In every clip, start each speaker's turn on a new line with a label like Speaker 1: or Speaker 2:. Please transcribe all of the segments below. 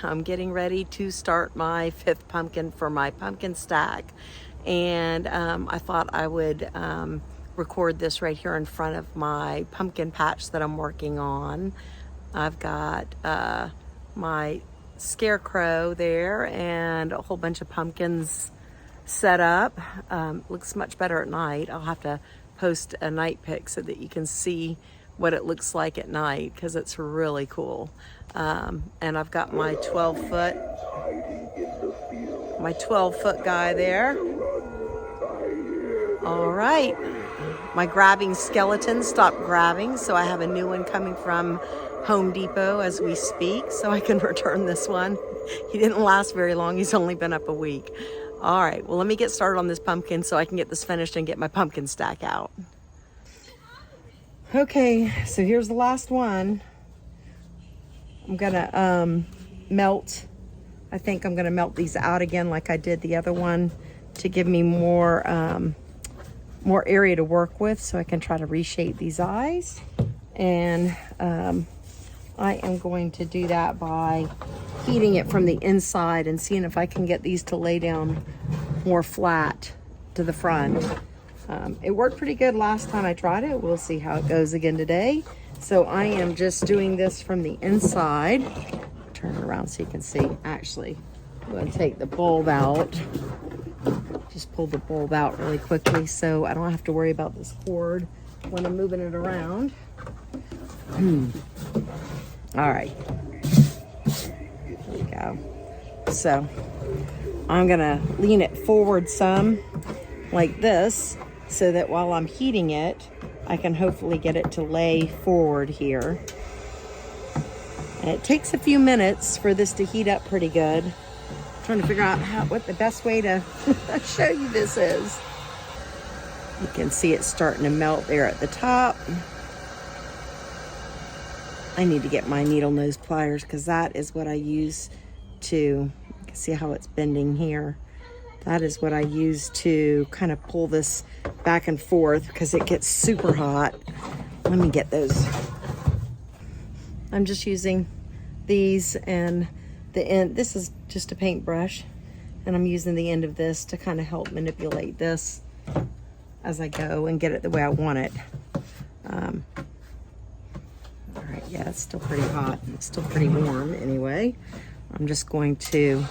Speaker 1: I'm getting ready to start my 5th pumpkin for my pumpkin stack, and I thought I would record this right here in front of my pumpkin patch that I'm working on. I've got my scarecrow there and a whole bunch of pumpkins set up. Looks much better at night. I'll have to post a night pic so that you can see what it looks like at night, because it's really cool. And I've got my 12-foot guy there. All right, my grabbing skeleton stopped grabbing, so I have a new one coming from Home Depot as we speak, so I can return this one. He didn't last very long. He's only been up a week. All right, well, let me get started on this pumpkin so I can get this finished and get my pumpkin stack out. Okay, so here's the last one. I'm gonna melt. I think I'm gonna melt these out again like I did the other one to give me more area to work with, so I can try to reshape these eyes. And I am going to do that by heating it from the inside and seeing if I can get these to lay down more flat to the front. It worked pretty good last time I tried it. We'll see how it goes again today. So I am just doing this from the inside. Turn it around so you can see. Actually, I'm going to take the bulb out. Just pull the bulb out really quickly so I don't have to worry about this cord when I'm moving it around. All right. There we go. So I'm going to lean it forward some like this, so that while I'm heating it, I can hopefully get it to lay forward here. And it takes a few minutes for this to heat up pretty good. I'm trying to figure out what the best way to show you this is. You can see it starting to melt there at the top. I need to get my needle nose pliers, because that is what I use to, you can see how it's bending here. That is what I use to kind of pull this back and forth, because it gets super hot. Let me get those. I'm just using these and the end. This is just a paintbrush, and I'm using the end of this to kind of help manipulate this as I go and get it the way I want it. All right, yeah, it's still pretty hot. It's still pretty warm anyway. I'm just going to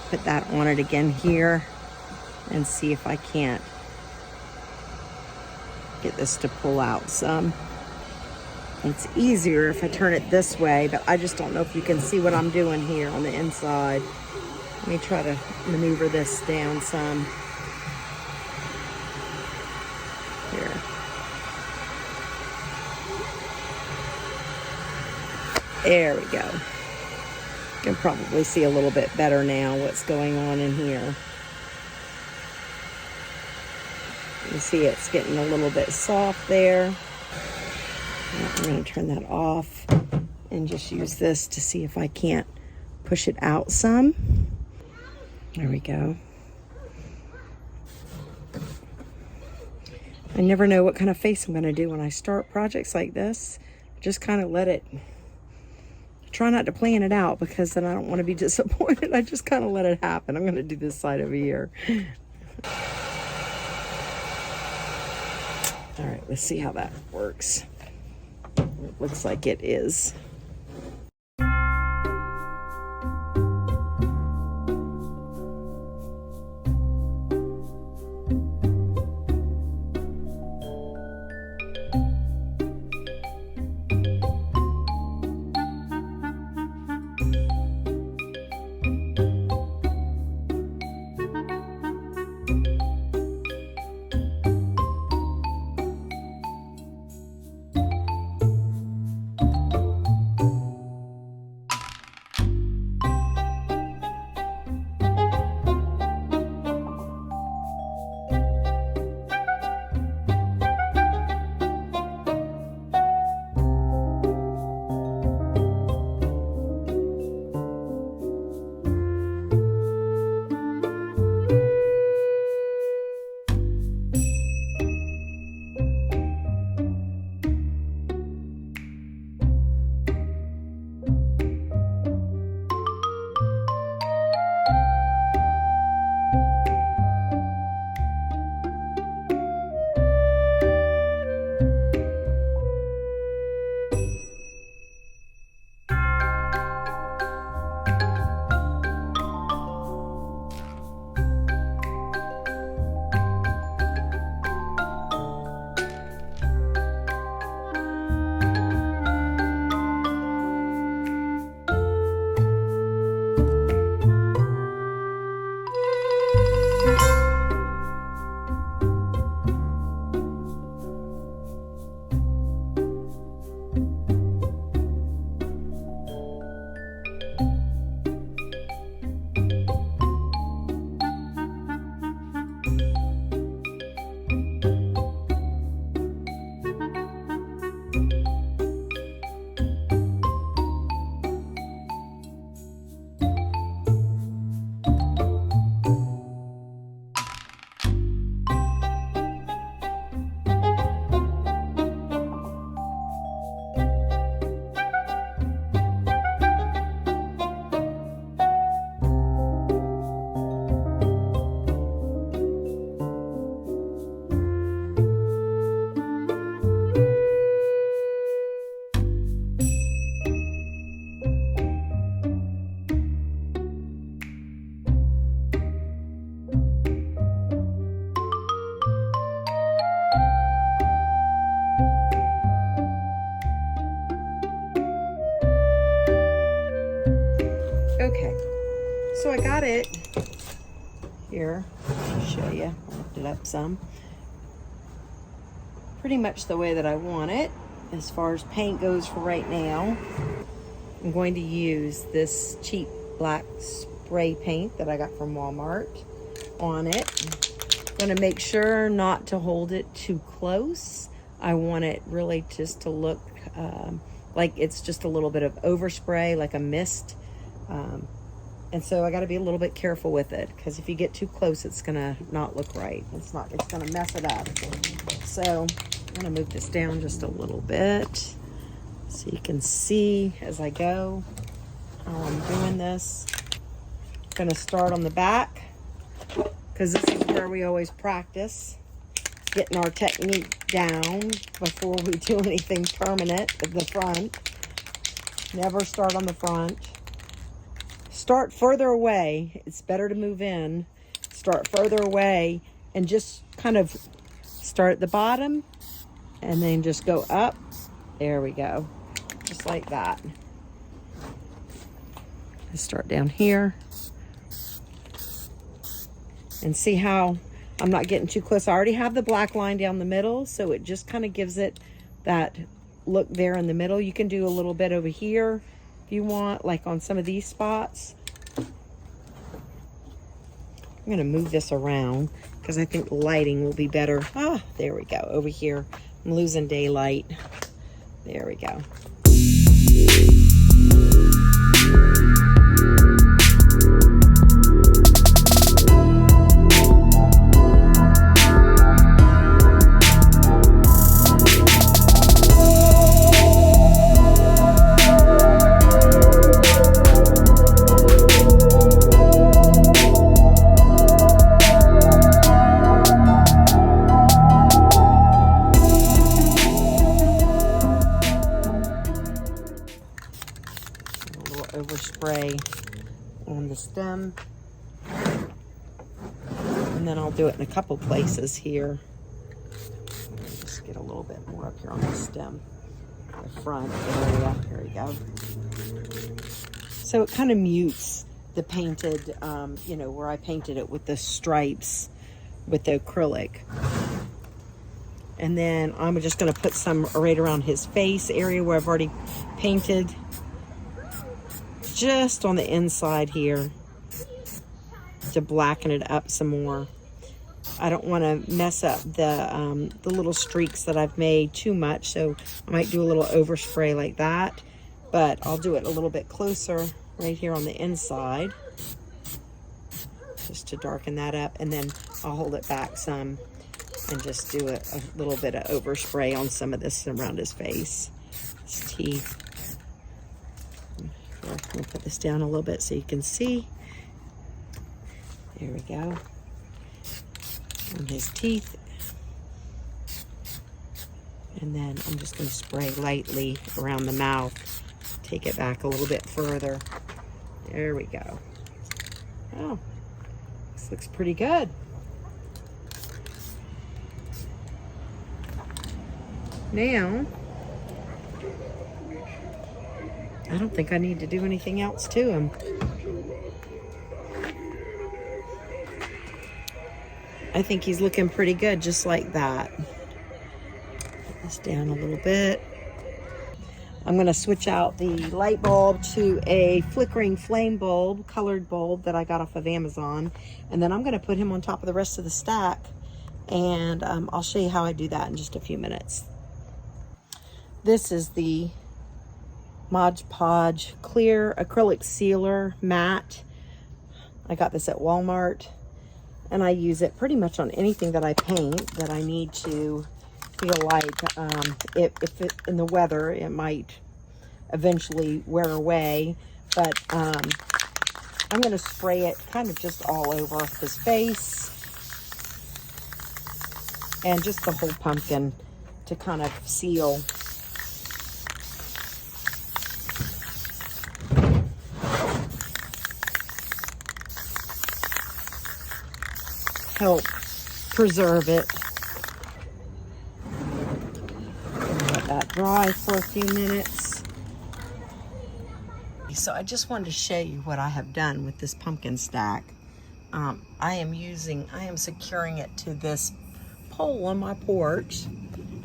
Speaker 1: put that on it again here and see if I can't get this to pull out some. It's easier if I turn it this way, but I just don't know if you can see what I'm doing here on the inside. Let me try to maneuver this down some. Here. There we go. You can probably see a little bit better now what's going on in here. You see it's getting a little bit soft there. I'm going to turn that off and just use this to see if I can't push it out some. There we go. I never know what kind of face I'm going to do when I start projects like this. Just kind of let it, try not to plan it out, because then I don't want to be disappointed. I just kind of let it happen. I'm going to do this side over here. All right, let's see how that works. It looks like it is. Okay, so I got it here. I'll show you. I'll lift it up some. Pretty much the way that I want it as far as paint goes for right now. I'm going to use this cheap black spray paint that I got from Walmart on it. I'm going to make sure not to hold it too close. I want it really just to look like it's just a little bit of overspray, like a mist. And so I got to be a little bit careful with it, because if you get too close, it's gonna not look right. It's gonna mess it up. So I'm gonna move this down just a little bit so you can see as I go how I'm doing this. I'm gonna start on the back, because this is where we always practice getting our technique down before we do anything permanent at the front. Never start on the front. Start further away. It's better to move in. Start further away and just kind of start at the bottom and then just go up. There we go. Just like that. Let's start down here. And see how I'm not getting too close. I already have the black line down the middle, so it just kind of gives it that look there in the middle. You can do a little bit over here if you want, like on some of these spots. I'm going to move this around because I think the lighting will be better. Ah, there we go. Over here, I'm losing daylight. There we go. Overspray on the stem, and then I'll do it in a couple places here. Just get a little bit more up here on the stem, the front area. There we go. So it kind of mutes the painted, where I painted it with the stripes with the acrylic. And then I'm just going to put some right around his face area where I've already painted. Just on the inside here to blacken it up some more. I don't want to mess up the little streaks that I've made too much, so I might do a little overspray like that, but I'll do it a little bit closer right here on the inside just to darken that up, and then I'll hold it back some and just do a little bit of overspray on some of this around his face, his teeth. I'm going to put this down a little bit so you can see. There we go. On his teeth. And then I'm just going to spray lightly around the mouth. Take it back a little bit further. There we go. Oh, this looks pretty good. Now, I don't think I need to do anything else to him. I think he's looking pretty good just like that. Put this down a little bit. I'm going to switch out the light bulb to a flickering flame bulb, colored bulb that I got off of Amazon. And then I'm going to put him on top of the rest of the stack. And I'll show you how I do that in just a few minutes. This is the Mod Podge clear acrylic sealer matte. I got this at Walmart, and I use it pretty much on anything that I paint that I need to feel like if it, in the weather it might eventually wear away, but I'm going to spray it kind of just all over his face and just the whole pumpkin to kind of seal. Help preserve it. Let that dry for a few minutes. so I just wanted to show you what I have done with this pumpkin stack. I am securing it to this pole on my porch.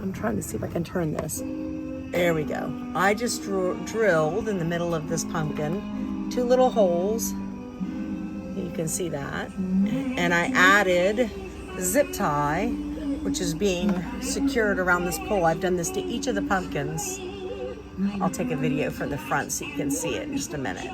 Speaker 1: I'm trying to see if I can turn this. There we go. I just drilled in the middle of this pumpkin 2 little holes. You can see that. And I added zip tie, which is being secured around this pole. I've done this to each of the pumpkins. I'll take a video from the front so you can see it in just a minute.